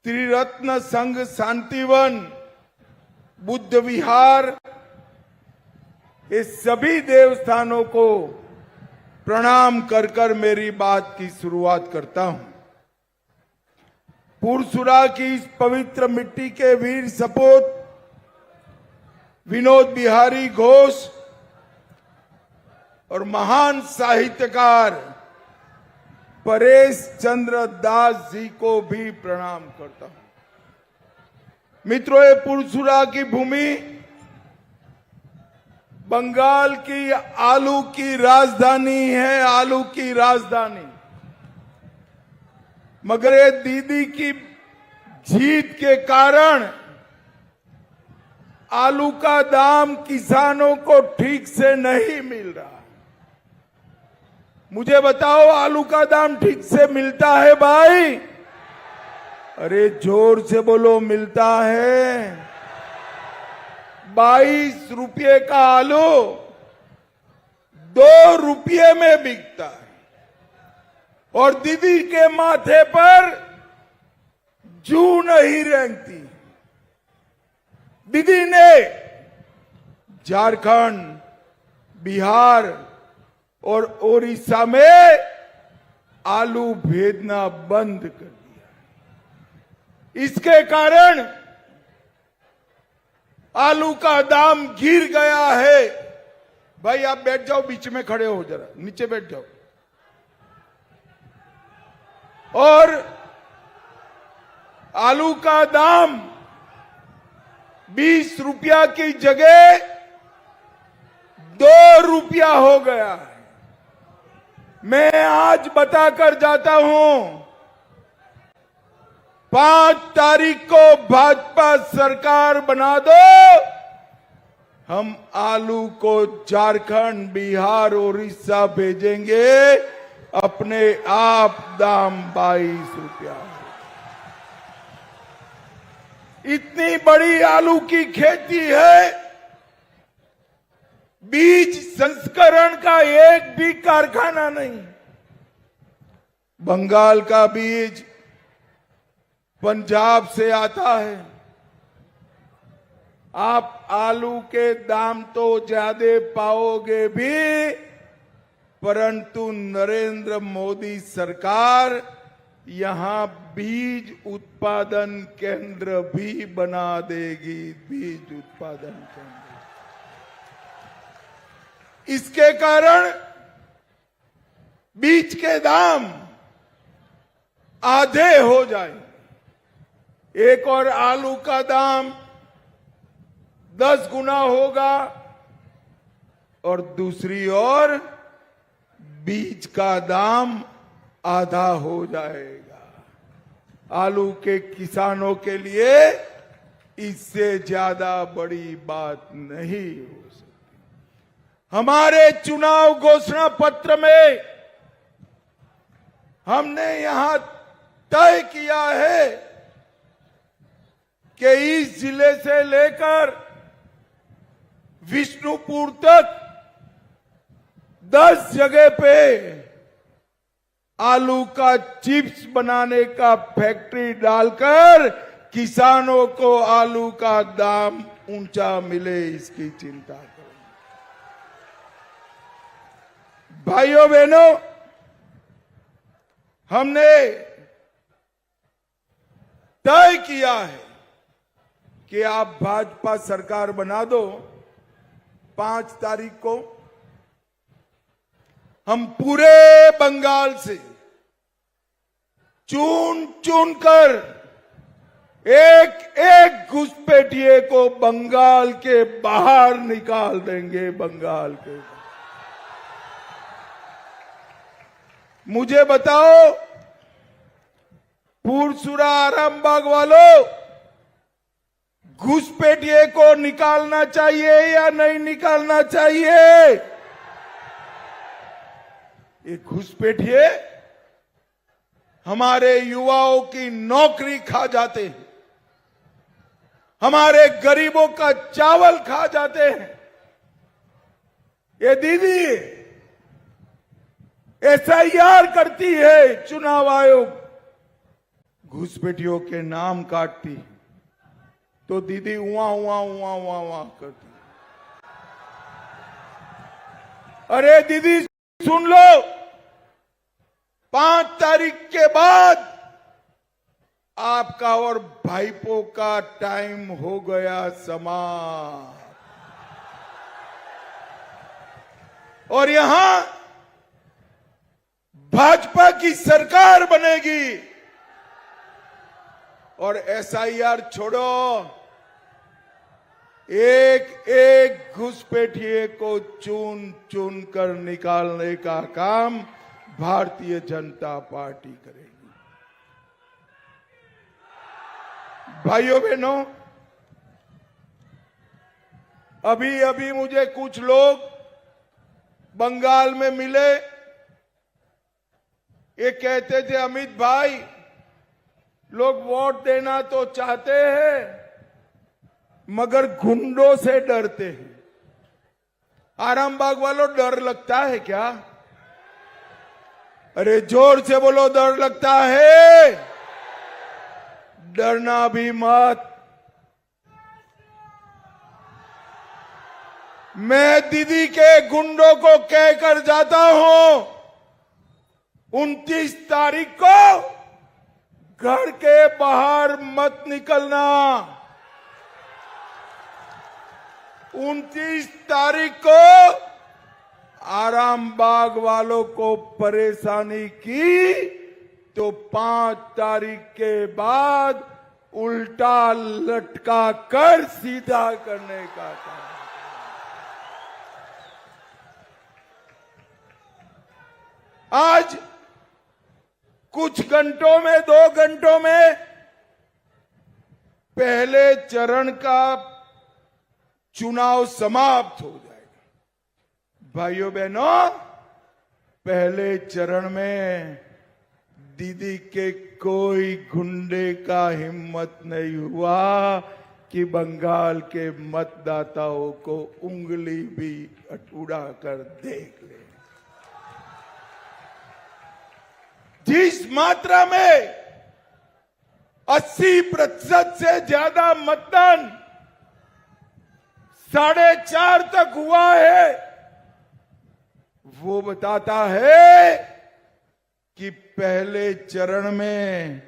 त्रिरत्न संघ शांतिवन, बुद्ध विहार, ये सभी देवस्थानों को प्रणाम कर कर मेरी बात की शुरुआत करता हूं। पुरसुरा की इस पवित्र मिट्टी के वीर सपूत विनोद बिहारी घोष और महान साहित्यकार परेश चंद्र दास जी को भी प्रणाम करता हूं। मित्रों, ये पुरसुरा की भूमि बंगाल की आलू की राजधानी है, आलू की राजधानी। मगर ये दीदी की जीत के कारण आलू का दाम किसानों को ठीक से नहीं मिल रहा। मुझे बताओ, आलू का दाम ठीक से मिलता है भाई? अरे जोर से बोलो, मिलता है? 22 रुपये का आलू 2 रुपये में बिकता है और दीदी के माथे पर जू नहीं रेंगती। दीदी ने झारखंड, बिहार और ओडिशा में आलू भेजना बंद कर दिया। इसके कारण आलू का दाम गिर गया है। भाई आप बैठ जाओ, बीच में खड़े हो, जरा नीचे बैठ जाओ। और आलू का दाम 20 रुपया की जगह 2 रुपया हो गया है। मैं आज बताकर जाता हूं, 5 तारीख को भाजपा सरकार बना दो, हम आलू को झारखंड, बिहार, उड़ीसा भेजेंगे। अपने आप दाम 22 रुपया। इतनी बड़ी आलू की खेती है, बीज संस्करण का एक भी कारखाना नहीं। बंगाल का बीज पंजाब से आता है। आप आलू के दाम तो ज्यादा पाओगे भी, परंतु नरेंद्र मोदी सरकार यहां बीज उत्पादन केंद्र भी बना देगी। बीज उत्पादन केंद्र। इसके कारण बीज के दाम आधे हो जाएंगे। एक और आलू का दाम 10 गुना होगा और दूसरी ओर बीज का दाम आधा हो जाएगा। आलू के किसानों के लिए इससे ज्यादा बड़ी बात नहीं हो सकती। हमारे चुनाव घोषणा पत्र में हमने यहां तय किया है कि इस जिले से लेकर विष्णुपुर तक 10 जगह पे आलू का चिप्स बनाने का फैक्ट्री डालकर किसानों को आलू का दाम ऊंचा मिले, इसकी चिंता करें। भाइयों बहनों, हमने तय किया है कि आप भाजपा सरकार बना दो। 5 तारीख को हम पूरे बंगाल से चुन चुन कर एक एक घुसपैठिए को बंगाल के बाहर निकाल देंगे। बंगाल के मुझे बताओ, पुरसुरा आरामबाग वालों, घुसपैठिए को निकालना चाहिए या नहीं निकालना चाहिए? ये घुसपैठिए हमारे युवाओं की नौकरी खा जाते हैं, हमारे गरीबों का चावल खा जाते हैं। ये दीदी SIR करती है चुनाव आयोग, घुसपैठियों के नाम काटती तो दीदी उआ उआ उआ उआ उआ करती। अरे दीदी सुन लो, 5 तारीख के बाद आपका और भाईपो का टाइम हो गया समाप्त। और यहां भाजपा की सरकार बनेगी और एसआईआर छोड़ो, एक एक घुसपैठिए को चुन चुन कर निकालने का काम भारतीय जनता पार्टी करेगी। भाइयों बहनों, अभी अभी मुझे कुछ लोग बंगाल में मिले। ये कहते थे अमित भाई, लोग वोट देना तो चाहते हैं मगर गुंडों से डरते हैं। आरामबाग वालों, डर लगता है क्या? अरे जोर से बोलो, डर लगता है? डरना भी मत। मैं दीदी के गुंडों को कहकर जाता हूं, 29 तारीख को घर के बाहर मत निकलना। 29 तारीख को आरामबाग वालों को परेशानी की तो 5 तारीख के बाद उल्टा लटका कर सीधा करने का काम। आज कुछ घंटों में, 2 घंटों में पहले चरण का चुनाव समाप्त हो जाएगा। भाइयों बहनों, पहले चरण में दीदी के कोई गुंडे का हिम्मत नहीं हुआ कि बंगाल के मतदाताओं को उंगली भी उड़ा कर देख ले। जिस मात्रा में 80% से ज्यादा मतदान 4:30 तक हुआ है, वो बताता है कि पहले चरण में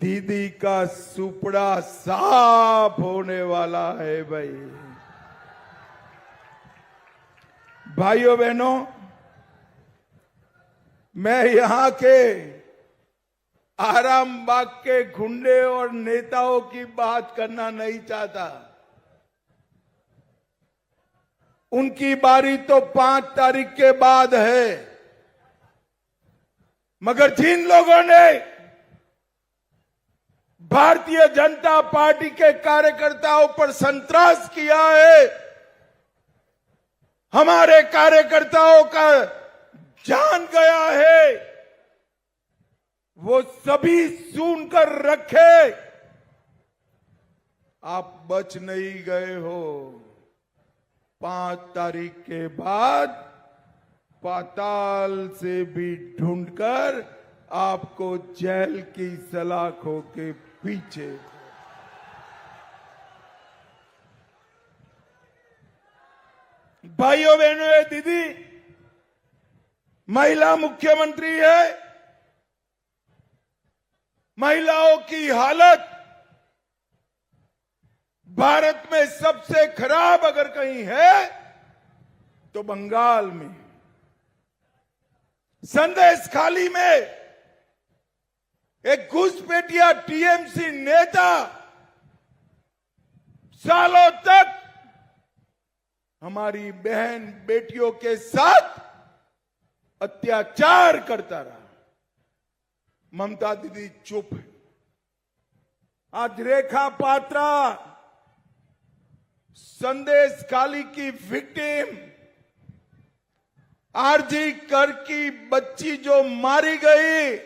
दीदी का सुपड़ा साफ होने वाला है। भाइयों बहनों, मैं यहां के आरामबाग के गुंडे और नेताओं की बात करना नहीं चाहता। उनकी बारी तो 5 तारीख के बाद है, मगर जिन लोगों ने भारतीय जनता पार्टी के कार्यकर्ताओं पर संत्रास किया है, हमारे कार्यकर्ताओं का जान गया है, वो सभी सुनकर रखे। आप बच नहीं गए हो। 5 तारीख के बाद पाताल से भी ढूंढकर आपको जेल की सलाखों के पीछे। भाइयों बहनों, दीदी महिला मुख्यमंत्री है। महिलाओं की हालत भारत में सबसे खराब अगर कहीं है तो बंगाल में। संदेशखाली में एक घुसपैठिया टीएमसी नेता सालों तक हमारी बहन बेटियों के साथ अत्याचार करता रहा। ममता दीदी चुप है। आज रेखा पात्रा संदेशखाली की विक्टिम, आरजी कर की बच्ची जो मारी गई,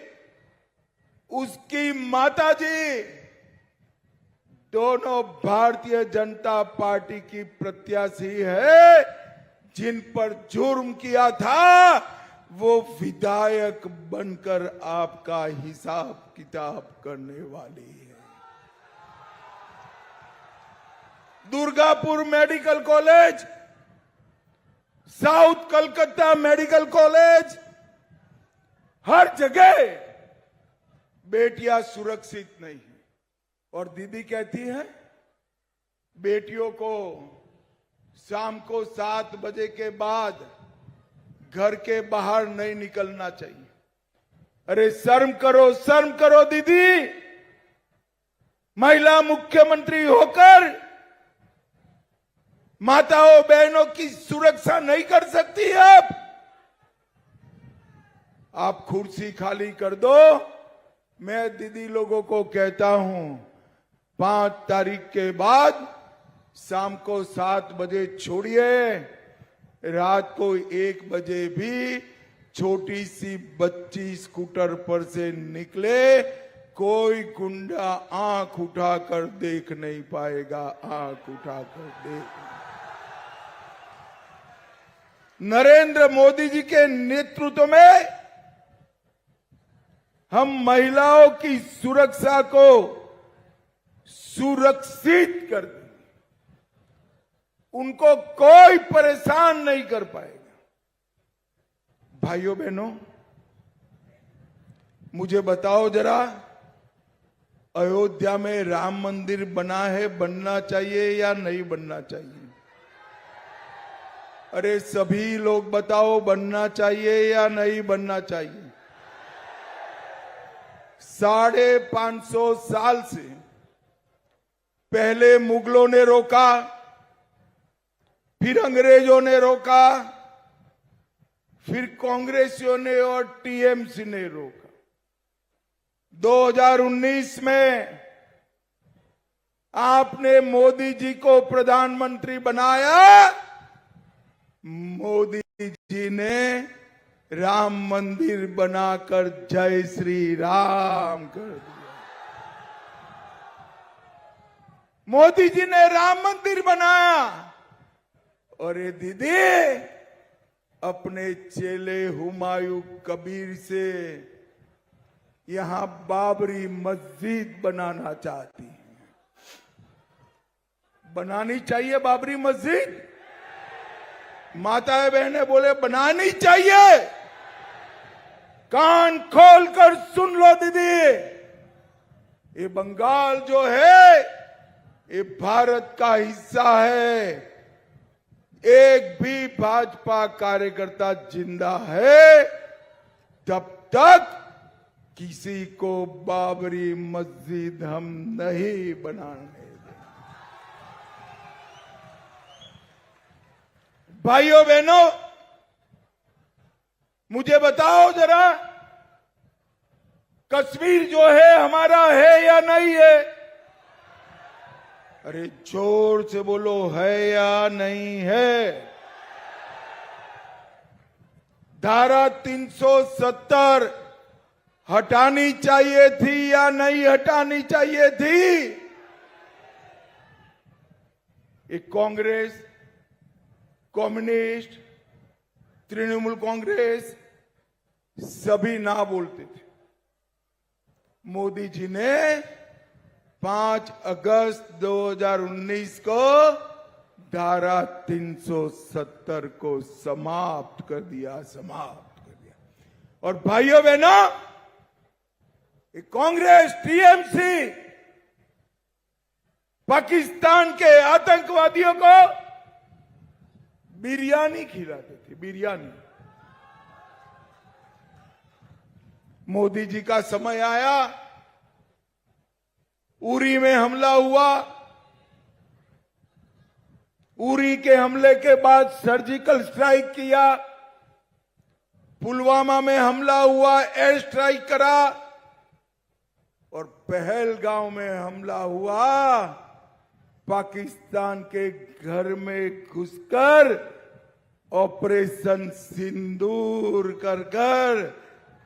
उसकी माताजी, दोनों भारतीय जनता पार्टी की प्रत्याशी है, जिन पर जुर्म किया था वो विधायक बनकर आपका हिसाब किताब करने वाली है। Durgapur medical college, south Calcutta medical college, हर जगह बेटियां सुरक्षित नहीं है। और दीदी कहती है बेटियों को शाम को 7 बजे के बाद घर के बाहर नहीं निकलना चाहिए। अरे शर्म करो दीदी। महिला मुख्यमंत्री होकर माताओं बहनों की सुरक्षा नहीं कर सकती आप कुर्सी खाली कर दो। मैं दीदी लोगों को कहता हूं 5 तारीख के बाद शाम को 7 बजे छोड़िए, रात को 1 बजे भी छोटी सी बच्ची स्कूटर पर से निकले, कोई गुंडा आंख उठाकर देख नहीं पाएगा। आंख उठाकर देख। नरेंद्र मोदी जी के नेतृत्व में हम महिलाओं की सुरक्षा को सुरक्षित कर देंगे। उनको कोई परेशान नहीं कर पाएगा। भाइयों बहनों, मुझे बताओ जरा, अयोध्या में राम मंदिर बना है, बनना चाहिए या नहीं बनना चाहिए? अरे सभी लोग बताओ, बनना चाहिए या नहीं बनना चाहिए? 550 साल से पहले मुगलों ने रोका, फिर अंग्रेजों ने रोका, फिर कांग्रेसियों ने और टीएमसी ने रोका। 2019 में आपने मोदी जी को प्रधानमंत्री बनाया। मोदी जी ने राम मंदिर बनाकर जय श्री राम कर दिया। मोदी जी ने राम मंदिर बनाया और ये दीदी अपने चेले हुमायूं कबीर से यहां बाबरी मस्जिद बनाना चाहती है। बनानी चाहिए बाबरी मस्जिद? माताएं बहनें बोले बनानी चाहिए। कान खोलकर सुन लो दीदी, ये बंगाल जो है ये भारत का हिस्सा है। एक भी भाजपा कार्यकर्ता जिंदा है तब तक किसी को बाबरी मस्जिद हम नहीं बनाने देंगे। भाइयों बहनों, मुझे बताओ जरा, कश्मीर जो है हमारा है या नहीं है? अरे जोर से बोलो, है या नहीं है? धारा 370 हटानी चाहिए थी या नहीं हटानी चाहिए थी? एक कांग्रेस, कम्युनिस्ट, तृणमूल कांग्रेस सभी ना बोलते थे। मोदी जी ने 5 अगस्त 2019 को धारा 370 को समाप्त कर दिया। और भाइयों बहनों, कांग्रेस, टीएमसी पाकिस्तान के आतंकवादियों को बिरयानी खिलाते थे, बिरयानी। मोदी जी का समय आया, उरी में हमला हुआ। उरी के हमले के बाद सर्जिकल स्ट्राइक किया, पुलवामा में हमला हुआ, एयर स्ट्राइक करा, और पहलगांव में हमला हुआ। पाकिस्तान के घर में घुसकर ऑपरेशन सिंदूर कर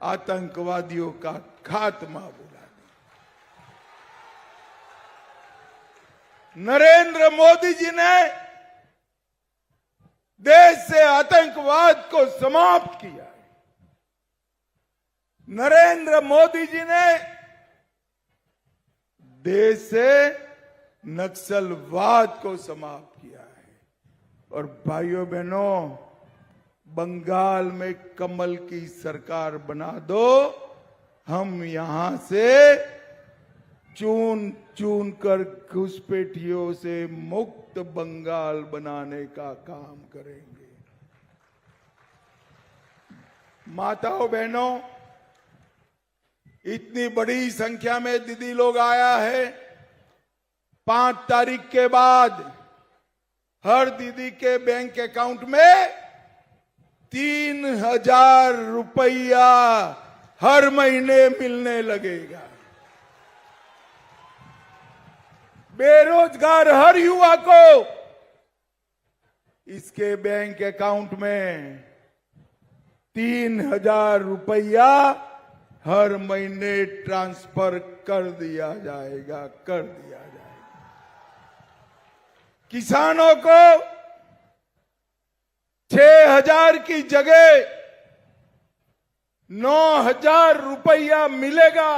आतंकवादियों का खात्मा बुला दिया। नरेंद्र मोदी जी ने देश से आतंकवाद को समाप्त किया। नरेंद्र मोदी जी ने देश से नक्सलवाद को समाप्त किया है। और भाइयों बहनों, बंगाल में कमल की सरकार बना दो, हम यहां से चुन चुन कर घुसपैठियों से मुक्त बंगाल बनाने का काम करेंगे। माताओं बहनों, इतनी बड़ी संख्या में दीदी लोग आया है। 5 तारीख के बाद हर दीदी के बैंक अकाउंट में 3,000 रुपया हर महीने मिलने लगेगा। बेरोजगार हर युवा को इसके बैंक अकाउंट में 3,000 रुपया हर महीने ट्रांसफर कर दिया जाएगा। किसानों को 6,000 की जगह 9,000 रुपया मिलेगा।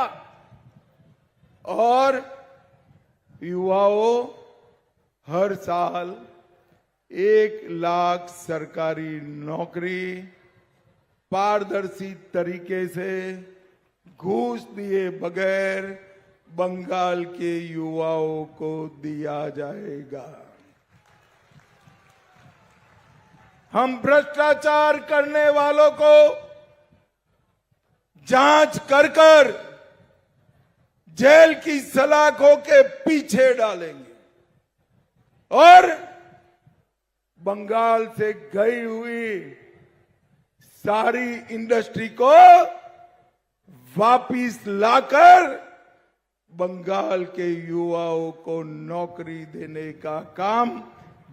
और युवाओं, हर साल 1 लाख सरकारी नौकरी पारदर्शी तरीके से घूस दिए बगैर बंगाल के युवाओं को दिया जाएगा। हम भ्रष्टाचार करने वालों को जांच कर जेल की सलाखों के पीछे डालेंगे और बंगाल से गई हुई सारी इंडस्ट्री को वापिस लाकर बंगाल के युवाओं को नौकरी देने का काम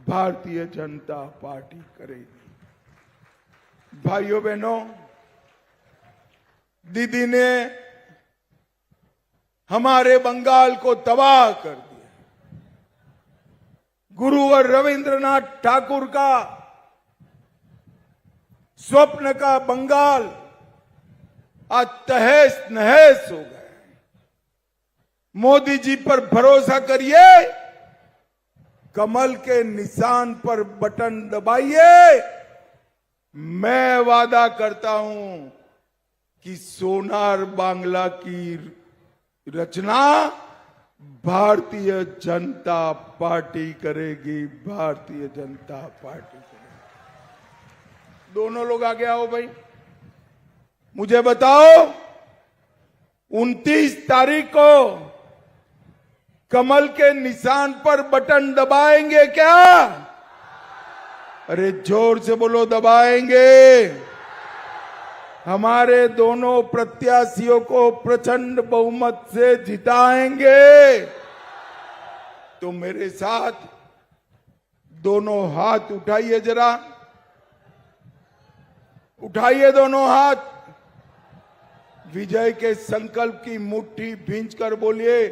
भारतीय जनता पार्टी करेगी। भाइयों बहनों, दीदी ने हमारे बंगाल को तबाह कर दिया। गुरुवर रविंद्रनाथ ठाकुर का स्वप्न का बंगाल आज तहस नहस हो गया। मोदी जी पर भरोसा करिए, कमल के निशान पर बटन दबाइए। मैं वादा करता हूं कि सोनार बांग्ला की रचना भारतीय जनता पार्टी करेगी। भारतीय जनता पार्टी करेगी। दोनों लोग आगे आओ भाई। मुझे बताओ, 29 तारीख को कमल के निशान पर बटन दबाएंगे क्या? अरे जोर से बोलो, दबाएंगे। हमारे दोनों प्रत्याशियों को प्रचंड बहुमत से जिताएंगे। तो मेरे साथ दोनों हाथ उठाइए, जरा उठाइए दोनों हाथ। विजय के संकल्प की मुट्ठी भींचकर बोलिए,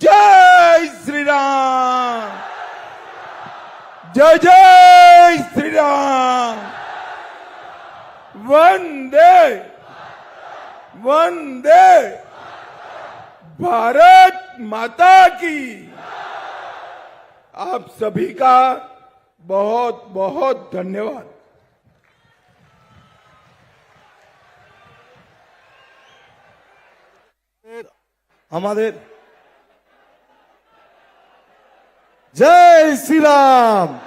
जय श्री राम, जय जय श्री राम, वंदे वंदे भारत माता की। आप सभी का बहुत बहुत धन्यवाद। हमारे जय श्री राम।